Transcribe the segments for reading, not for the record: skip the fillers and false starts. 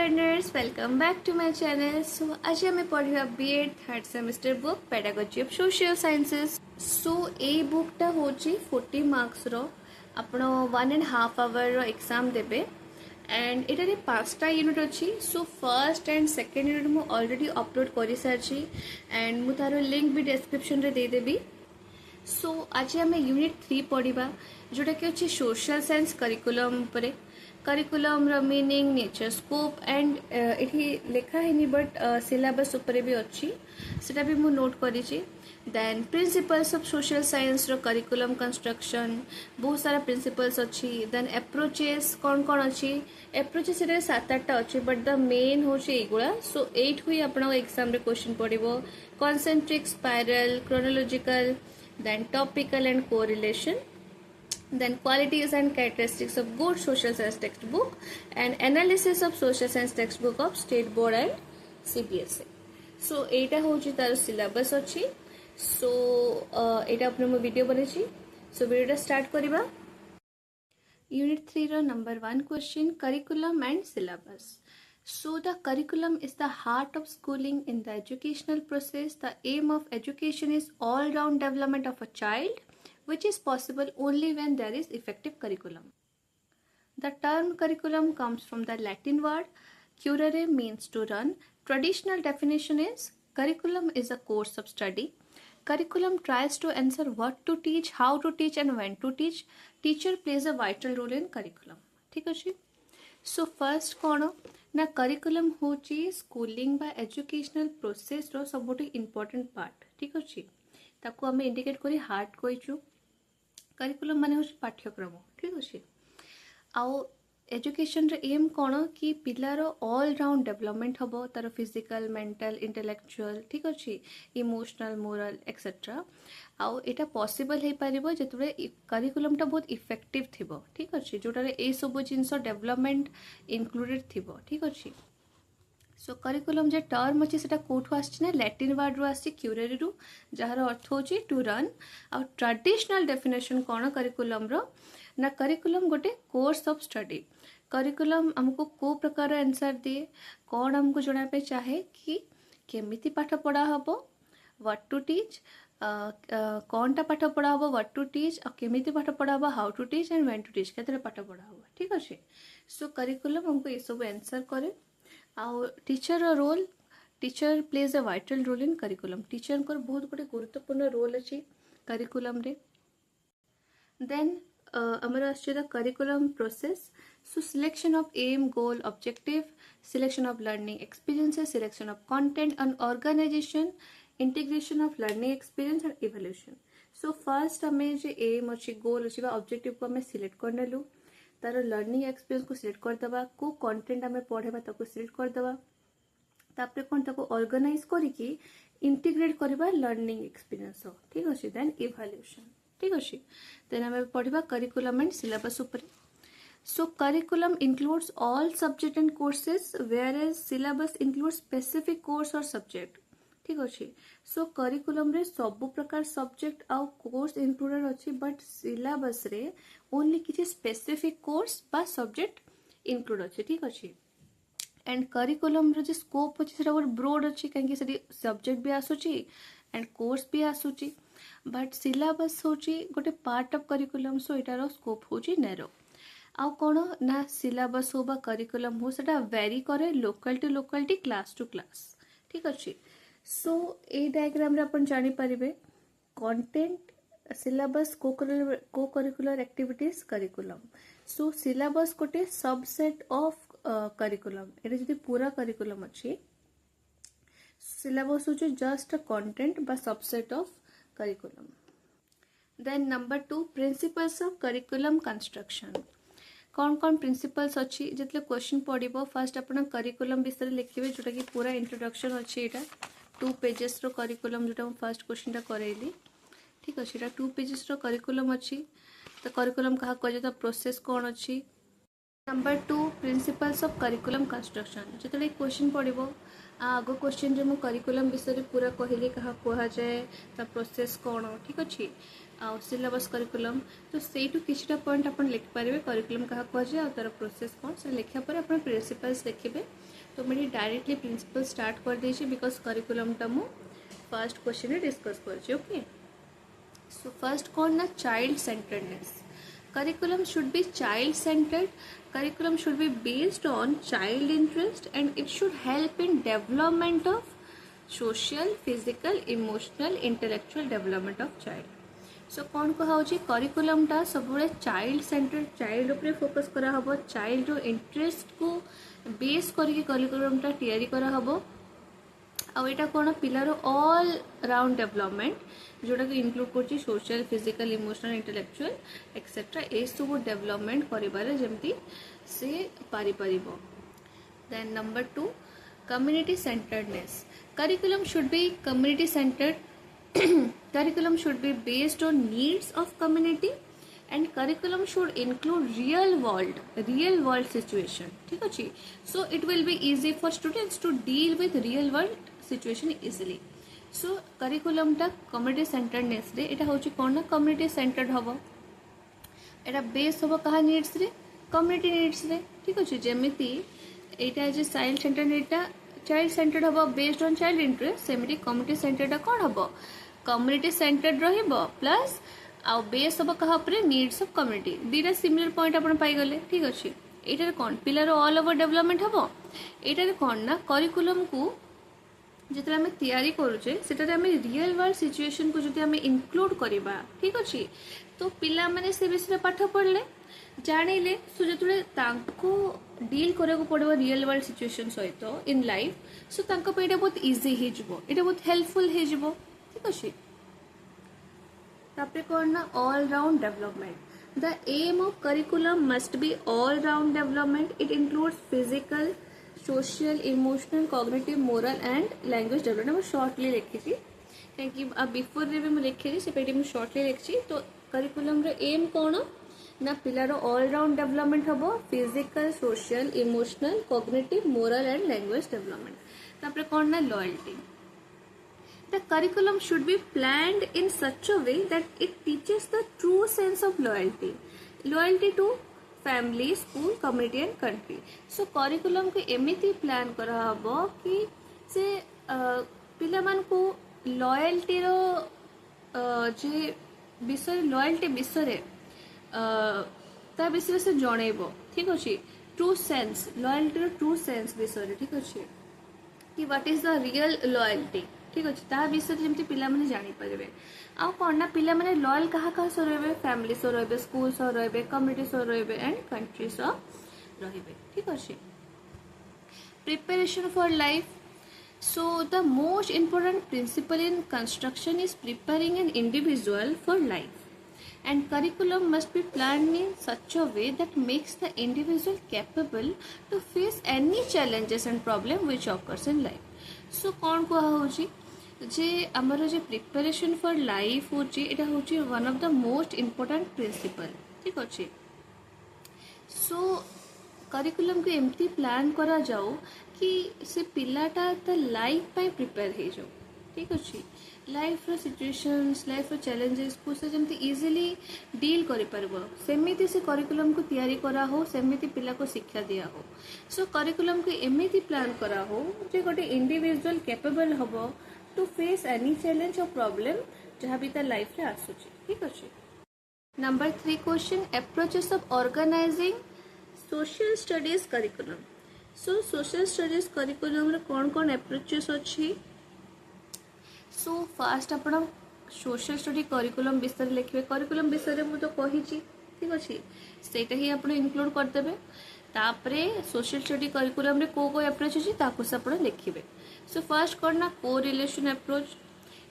Learners, welcome back to my channel. So आज आम पढ़ा BEd third semester book pedagogy of social sciences. So ए बुकटा हूँ 40 मार्क्स आपण 1.5 आवर एग्जाम देबे एंड इटारे 5टा यूनिट अच्छी। So first and second unit मु ऑलरेडी अपलोड कर सारी एंड मु तार लिंक भी डिस्क्रिप्शन रे दे देबी। सो आज आम यूनिट 3 पढ़ा जोटा कि अच्छे सोशल साइंस करिकुलम उपरे। Curriculum meaning nature scope and ये लिखा है बट सिलेबस उपरे भी अच्छी सेटा भी मु नोट करी। Then principles of social science रो करिकुलम कंस्ट्रक्शन बहुत सारा प्रिंसिपल्स अच्छी। देन एप्रोचेस कौन कौन अच्छी एप्रोचेस 7-8टा अच्छी बट द मेन हूँ युवा। सो 8 हुई आप एग्जाम रे क्वेश्चन पड़ो concentric spiral chronological then topical and correlation, then qualities and characteristics of good social science textbook and analysis of social science textbook of state board and CBSE. so एटा होची तार syllabus अछि। सो एटा अपने मो video बनेछि। So video start करिबा। Unit 3 रो number 1 question curriculum and syllabus. So the curriculum is the heart of schooling in the educational process. The aim of education is all-round development of a child, which is possible only when there is effective curriculum. The term curriculum comes from the Latin word currere, means to run. Traditional definition is curriculum is a course of study. Curriculum tries to answer what to teach, how to teach and when to teach. Teacher plays a vital role in curriculum. ठीक अछि। So first कौन ना curriculum होची schooling बा educational process रो सबुठी important part. ठीक अच्छे ताकू आम इंडिकेट करी हार्ट कहीचु। करिकुलम माने होची पाठ्यक्रम। ठीक अच्छे आउ एजुकेशन रे एम कौन कि पिलार ऑल राउंड डेवलपमेंट हम तार फिजिकल मेंटल इंटेलेक्चुअल ठीक अच्छे इमोशनल मोरल एक्सेट्रा। आउ एटा पॉसिबल हो पारिबो जेतबे करिकुलमटा बहुत इफेक्टिव थिबो। ठीक अच्छे जोटारे ए सब जिनस डेवलपमेंट इंक्लूडेड थिबो। ठीक अच्छे सो करिकुलम जे टर्म अच्छे सेटा कोठु आछि ना लैटिन वर्ड रो आछि क्यूरेरी रु जहार अर्थ होछि टू रन। आ ट्रेडिशनल डेफिनेशन कोन करिकुलम रो ना करिकुलम गोटे कोर्स ऑफ स्टडी। करिकुलम हमको को प्रकार आंसर दिए कौन हमको जणा पे चाहे कि केमिति पाठ पढ़ा हबो व्हाट टू टीच कौनटा पाठ पढ़ा हबो व्हाट टू टीच और केमिति पाठ पढ़ा हबो how to teach and when to teach केतरे पाठ पढ़ा हबो। ठीक अच्छे सो करिकुलम हमको ये सब आंसर करे। आउ teacher role teacher plays a vital role in curriculum. Teacher को बहुत गोटे गुरुत्वपूर्ण रोल अच्छी करिकुलम रे। देन आमर आछे the curriculum process. So selection of aim goal objective selection of learning experiences selection of content and organisation integration of learning experience and evolution. So first आमे जे एम अच्छी गोल अच्छी ऑब्जेक्टिव को आमे सिलेक्ट कर नेलु तार लर्निंग एक्सपीरियंस को select कर दबा को कंटेंट आमे पढ़ेबा ताको सिलेक्ट कर दबा तापर कोन ताको ऑर्गेनाइज करिकि इंटीग्रेट करबा लर्निंग एक्सपीरियंस। ठीक अछि देन इवोल्यूशन। ठीक अच्छे देन आम पढ़ा करिकुलम एंड सिलेबस उपर। So curriculum includes all subject and courses whereas syllabus includes specific course और सब्जेक्ट। ठीक अच्छे सो करिकुलम रे सब प्रकार सब्जेक्ट आउ कोर्स इंक्लूडेड अच्छी बट सिलेबस रे ओनली किसी स्पेसिफिक कोर्स बा सब्जेक्ट इंक्लूड अच्छे। ठीक अच्छे एंड करिकुलम रो जे स्कोप अच्छी सेटा ब्रोड अच्छी कहीं सब्जेक्ट भी आसुची एंड कोर्स भी आसुची बट सिलेबस होची गोटे पार्ट ऑफ करिकुलम। सो इटार स्कोप होची नैरो। आउ कौन ना सिलेबस हो बा करिकुलम हो सेटा वेरी करे local to locality class to class. ठीक अच्छे सो ए डायग्राम रे अपन जानि परिबे कंटेंट सिलेबस को curricular activities curriculum. So syllabus गोटे सबसेट ऑफ करिकुलम एटा जदि पूरा करिकुलम अच्छी सिलेबस होची जस्ट कंटेंट बा subset of curriculum. Then number 2 principles of curriculum construction. कौन कौन प्रिंसिपल्स अच्छी जितले क्वेश्चन पड़ो फर्स्ट अपन करिकुलम विषय लिखे जोटा कि पूरा इंट्रोडक्शन अच्छी यहाँ 2 पेजेस रो करिकुलम जोटा मैं फर्स्ट क्वेश्चन करैली। ठीक अच्छे यहाँ 2 पेजेस रो करिकुलम अच्छी तो करिकुलम क्या कहे तो प्रोसेस कौन अच्छी। Number 2 principles of curriculum construction जो क्वेश्चन पड़ो आग क्वेश्चन रे मु करिकुलम विषय पूरा कहली क्या कह जाए ता प्रोसेस कौन। ठीक अच्छे आउ सिलेबस करिकुलम तो सेठू किछटा पॉइंट अपन लिख पारे करिकुलम क्या कहुए और तार प्रोसेस कौन से लिखा पर अपन प्रिंसिपल्स लिखे तो मुझे डायरेक्टली प्रिंसिपल स्टार्ट कर देछि बिकॉज करिकुलमटा मु फर्स्ट क्वेश्चन रे डिस्कस करछि ओके सो फर्स्ट कौन ना child centredness curriculum should be child centered curriculum should be based on child interest and it should help in development of social physical emotional intellectual development of child सो कौन कह करिकुलमटा सब child centre child उपरे focus करा हबो child रो interest को base करके करिकुलमटा तैयारी करा हबो आ एटा कौन पिलार ऑल राउंड डेवलपमेंट जोटा कि इंक्लूड कर social physical emotional intellectual etcetera ए सब डेवलपमेंट करिबारे जेमती से पारी परिबो then number 2 community centredness curriculum should be community centred curriculum should be based on needs of community and curriculum should include real world situation ठीक अछि so it will be easy for students to deal with real world situation easily so curriculum टा community centeredness रे एटा होची कोन ना community centered हबो एटा base हबो कहा needs रे community needs रे ठीक अछि जेमिति एटा जे चाइल्ड सेंटर्ड एटा चाइल्ड सेंटर्ड हबो बेस्ड ऑन चाइल्ड इंटरेस्ट सेमिति कम्युनिटी सेंटर्ड कोन हबो कम्युनिटी सेंटर्ड रहिबो प्लस आउ बेस हबो कहा पर नीड्स ऑफ कम्युनिटी दीटा सिमिलर पॉइंट अपन पाई गले ठीक अछि एटा कोन पिलर ऑल ओवर डेवलपमेंट हबो एटा कोन ना करिकुलम को जिते आम तैयारी करुचे सेटा आम रियल वर्ल्ड सिचुएशन को जदि आम इनक्लूड करबा ठीक अछि तो पिला माने से विषय पाठ पढ़ले जानिले सो जतले तांको डील करको पड़ो रियल वर्ल्ड सिचुएशन सहित इन लाइफ सो तांको पे बहुत इजी हे जबो एटा बहुत हेल्पफुल हे जबो ठीक अछि तापरे करना all round development the aim of curriculum must be all round development it includes physical social emotional cognitive moral and language development मैं शॉर्टली लिखी कहीं अब बिफोर रे भी मुझे लिखी से पेटी मुझे शॉर्टली लिखी तो करिकुलम रे एम कौन ना पिलार ऑल राउंड डेवलपमेंट हबो physical social emotional cognitive moral and language development तापरे कौन ना loyalty The curriculum should be planned in such a way that it teaches the true sense of loyalty. Loyalty to family, school, community and country. So curriculum को एमिति plan करा हबो कि से पिला मान को loyalty रो जे विषय loyalty विषय रे ता विषय से जणैबो ठीक अछि true sense loyalty रो true sense विषय रे ठीक अछि कि what is the real loyalty ठीक अच्छे ता विषय जमी पिला माने जानी पारे आउ कौन ना पिला माने लॉयल कहा कहा सह रे फैमिली सह रे स्कूल सह रे कम्युनिटी सह रे एंड कंट्री सह रे ठीक अच्छे preparation for life so the most important principle in construction is preparing an individual for life and curriculum must be planned in such a way that makes the individual capable to face any challenges and problem which occurs in life so कौन कहा होची जे हमर जे preparation for life होची एटा होची one of the most important principle ठीक अछि सो curriculum को एमती प्लान करा जाओ कि से पिलाटा त लाइफ पे प्रिपेयर हे जाओ ठीक अछि लाइफ रो सिचुएशंस लाइफ रो चैलेंजेस को से जमती इजीली डील करि परबो सेमिति से करिकुलम को तैयारी करा हो सेमिति पिला को शिक्षा दिया हो सो करिकुलम को एमिति प्लान करा हो जे गोटे इंडिविजुअल कैपेबल हबो टू फेस एनी चैलेंज और प्रॉब्लम जहाँ भी ता लाइफ रे आसुची ठीक अछि number 3 question approaches of organising social studies curriculum so social studies curriculum रे कोन अप्रोचेस अछि सो फास्ट आपण सोशल स्टडी करिकुलम विषय लिखे करिकुलम विषय मु तो कही ठीक अच्छे सेटा ही आपण इनक्लूड करदेबे तापरे सोशल स्टडी करिकुलम रे को अप्रोच अछि ताको से आपण लिखिबे सो फर्स्ट करना को relation approach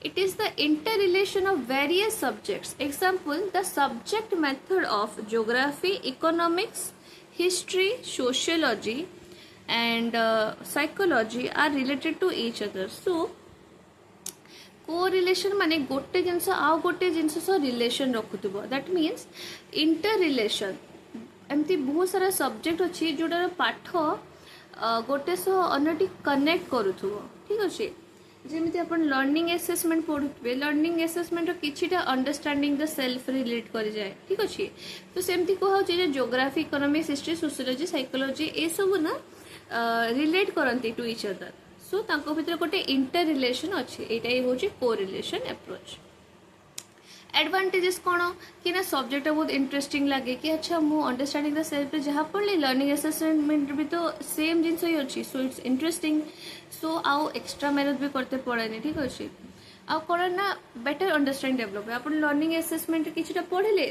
it is the interrelation of various subjects example the subject method of geography economics history sociology and psychology are related to each other so को relation माने गोटे जिनस आउ गोटे जिनस सह रिलेशन रखुथबो दैट मीन्स इंटर रिलेशन एमती बहुत सारा सब्जेक्ट अछि जोडार पाठ गोटे सह अन्यटी कनेक्ट करूथबो ठीक अछि जेमिति अपन लर्निंग असेसमेंट पढ़ुवे लर्निंग असेसमेंट किछिटा अंडरस्टैंडिंग द सेल्फ रिलेट कर जाए ठीक अच्छे तो सेमती कह geography economics history sociology psychology ए सब ना रिलेट करती टू इच अदर सो तांको भितर गोटे इंटर रिलेशन अच्छे यहाँ हूँ को रिलेशन अप्रोच एडवांटेजेस कौन कि ना सब्जेक्ट बहुत इंटरेस्टिंग लगे कि अच्छा मु अंडरस्टैंडिंग द सेल्फ जहाँ पढ़ली लर्निंग असेसमेंट भी तो सेम जिन ही अच्छी सो इट्स इंटरेस्टिंग सो आउ एक्स्ट्रा मेहनत भी करते पड़ेनि ठीक अच्छे आउ कौन ना बेटर अंडरस्टैंडिंग डेवलप आप लर्निंग असेसमेंट किसी पढ़ले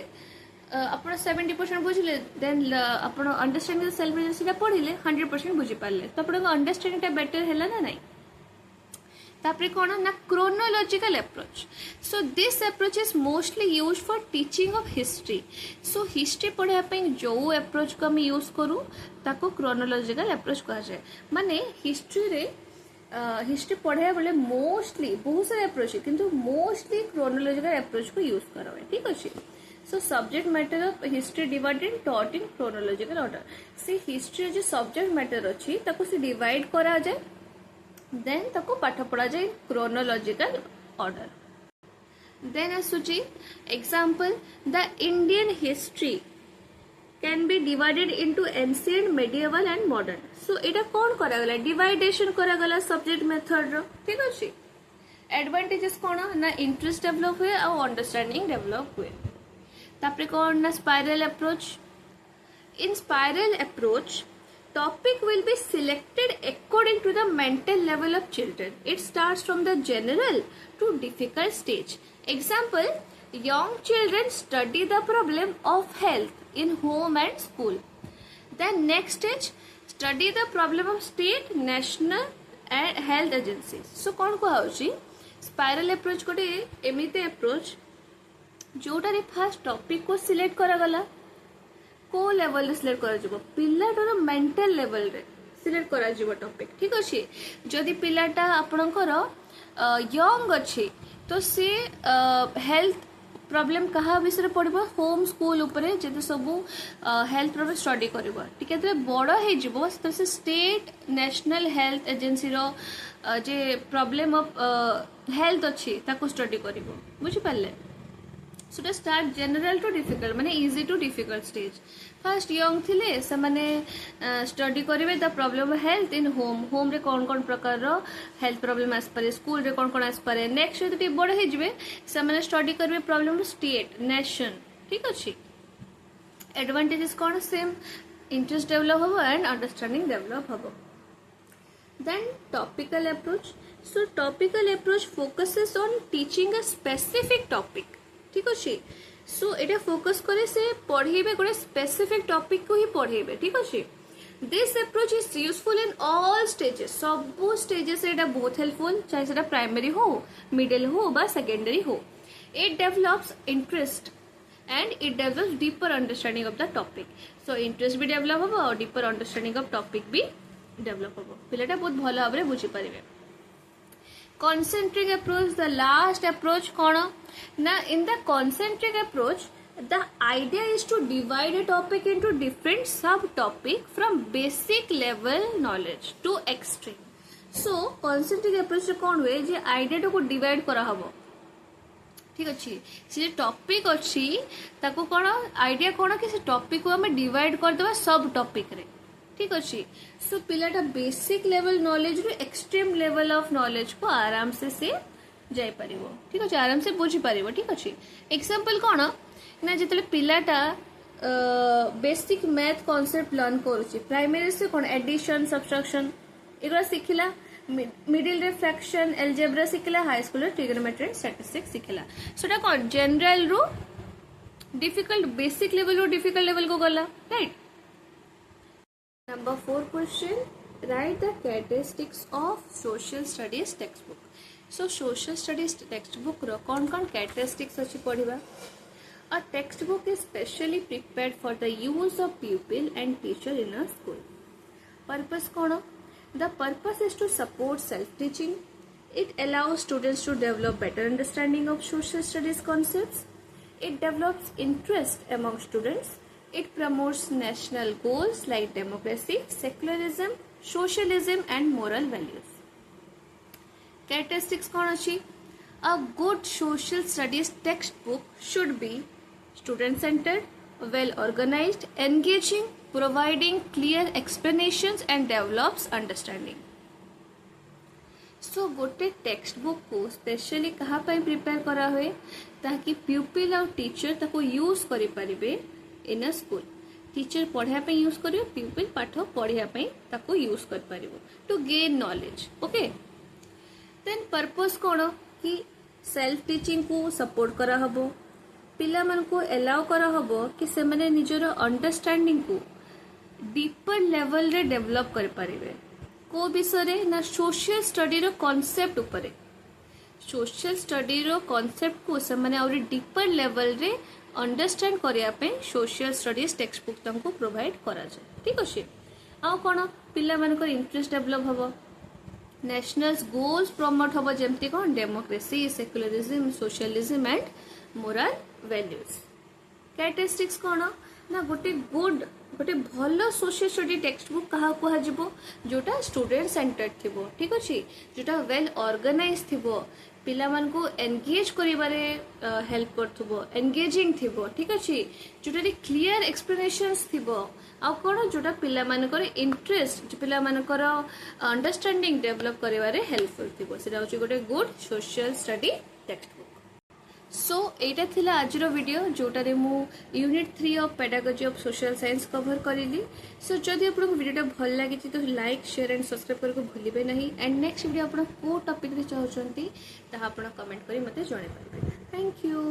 आप 70% बुझे देन आप अंडरस्टैंडिंग द सेल्फ पढ़ले 100% बुझीपारे तो आप अंडरस्टैंडिंग बेटर है ना नहीं तापरे कौन ना chronological approach so this approach is mostly use for teaching of history so history पढ़ाई जो अप्रोच को आम यूज करूँ ताको क्रोनोलॉजिकल अप्रोच कहा जाए माने हिस्ट्री रे हिस्ट्री पढ़ाया बेले मोस्टली बहुत सारे अप्रोच है किंतु मोस्टली क्रोनोलॉजिकल अप्रोच को यूज करा है ठीक अच्छे so subject matter of history divided taught in chronological order से हिस्ट्री जो सब्जेक्ट मैटर अच्छी ताको से डिवाइड करा जाए देन ताको पाठ पढ़ा जाए क्रोनोलॉजिकल ऑर्डर देन आसुची example the Indian history can be divided into ancient medieval and modern so एटा कौन करागला डिवाइडेशन करागला सब्जेक्ट मेथड रो ठीक अछि एडवांटेजेस कौन ना इंटरेस्ट डेवलप हुए और अंडरस्टैंडिंग डेवलप हुए तापरे कौन ना spiral approach in spiral approach topic will be selected according to the mental level of children. It starts from the general to difficult stage. Example, young children study the problem of health in home and school. Then next stage, study the problem of state, national and health agencies. So कौन को होची spiral approach कोटे एमिते approach जोटा रे first topic को select करा गला को लेवल सिलेक्ट कर पिलाटार मेंटल लेवल रे सिलेक्ट कर टॉपिक ठीक अच्छे जदि पिलाटा आपणकर यंग अच्छे तो सी हेल्थ प्रॉब्लम कहा विषय पढ़ो होम स्कूल उपरे जब सब हेल्थ प्रॉब्लम स्टडी कर ठीक है बड़ हो तो से स्टेट नेशनल हेल्थ एजेंसी रो जे प्रॉब्लम ऑफ हेल्थ अच्छी स्टडी कर बुझिपारे so that start general to difficult माने easy to difficult stage first young थिले से माने स्टडी करेंगे the problem of health in home home रे कौन कौन प्रकार रो हेल्थ प्रॉब्लम आसपारे स्कूल रे कौन कौन आसपारे नेक्स्ट जो बड़ हो से माने स्टडी करेंगे प्रॉब्लम स्टेट नेशन ठीक अच्छे एडवांटेजेस कौन सेम इंटरेस्ट डेवलप हम एंड अंडरस्टैंडिंग डेवलप हम then topical approach so topical approach focuses on teaching a specific topic ठीक अच्छे सो एटा फोकस करे से पढ़ेबे गोटे स्पेसिफिक टॉपिक को ही पढ़ेबे ठीक अच्छे this approach is useful in all stages सब स्टेजेस एटा बहुत हेल्पफुल चाहे सेटा प्राइमरी हो मिडिल हो बा सेकेंडरी हो it develops interest and it develops deeper understanding of the topic so interest भी डेवलप हम और डीपर अंडरस्टैंडिंग ऑफ टॉपिक भी डेवलप हम पिलाटा बहुत भल भाव में बुझी पारे concentric approach the last approach कौन ना in the concentric approach the idea is to divide a topic into different subtopic from basic level knowledge to extreme so concentric approach कौन हुए जे idea को divide करा हबो ठीक अच्छी से टॉपिक अच्छी ताको कौन आइडिया कौन कि से टॉपिक को हमें डिवाइड कर देबा सब टॉपिक रे ठीक अच्छे सो पिलाटा बेसिक लेवल नॉलेज रू एक्सट्रीम लेवल ऑफ नॉलेज को आराम से जाई परिवो ठीक अच्छे आराम से बुझी परिवो ठीक अच्छे एग्जांपल कौन ना जितले पिलाटा बेसिक मैथ कांसेप्ट लर्न करूची प्राइमरी से कौन एडिशन सब्ट्रैक्शन एगुला सिखिला मिडिल रे फ्रैक्शन अलजेब्रा सिखिला हाई स्कूल रे ट्रिगोनोमेट्री स्टैटिस्टिक्स सिखिला सोटा कौन जनरल रू डिफिकल्ट बेसिक लेवल रू डिफिकल्ट लेवल को गला right Number 4 question. Write the characteristics of social studies textbook. So social studies textbook रो कौन कौन characteristics अच्छी पढ़िबा. A textbook is specially prepared for the use of pupil and teacher in a school. Purpose कौन? The purpose is to support self-teaching. It allows students to develop better understanding of social studies concepts. It develops interest among students. It promotes national goals like democracy, secularism, socialism and moral values. Characteristics कौन अच्छी a good social studies text book should be student centred, well organised, engaging, providing clear explanations and develops understanding. So गोटे text book को specially कहा prepare करा हुए ताकि प्यूपिल और teacher ताको यूज करि परिबे इन अ स्कूल। टीचर पढ़ा पे यूज करियो, प्यूपिल पाठ पढ़ा पे ताको यूज कर परिबो to gain knowledge. Okay, then purpose कोन कि सेल्फ टीचिंग को सपोर्ट करा हबो, पिला मन को एलाउ करा हबो कि से माने निजर अंडरस्टैंडिंग को डीपर लेवल रे डेवलप कर परिबे। को विषय रे ना सोशल स्टडी रो कांसेप्ट उपरे, सोशल स्टडी रो कांसेप्ट को से माने और डीपर लेवल रे अंडरस्टैंड करिया पे सोशल स्टडीज टेक्स्ट बुक तंको प्रोवाइड करा जाए। ठीक अछि, आ कोन पिला मानकर इंटरेस्ट डेवलप हबो, नेशनल गोल्स प्रमोट हबो जेमति कोन democracy, secularism, socialism and moral values. Characteristics कोन ना गोटे गुड गोटे भलो सोशल स्टडी टेक्स्ट बुक कहा कुहा जिवो जोटा स्टूडेंट सेंटर्ड थिबो। ठीक अछि, जोटा वेल ऑर्गेनाइज थिबो, पिला मान को एंगेज करिबारे हेल्प करथबो, एंगेजिंग थिबो। ठीक अछि, जोटा रे क्लियर एक्सप्लेनेशंस थिबो, आ कोन जोटा पिला मानकर इंटरेस्ट पिला मानकर अंडरस्टैंडिंग डेवलप करिबारे हेल्पफुल थिबो। सेटा होची गोटे good social study text book. So एटा थिला आजर वीडियो जोटारे मु unit 3 of pedagogy of social science cover करिली। सो जदि आपको वीडियो भल लगी तो लाइक शेयर एंड सब्सक्राइब करको भूलिबे नहीं। एंड नेक्स्ट वीडियो आप को टॉपिक रे चाहउछंती ता आपण कमेंट करी मते जणे पारिबे। Thank you.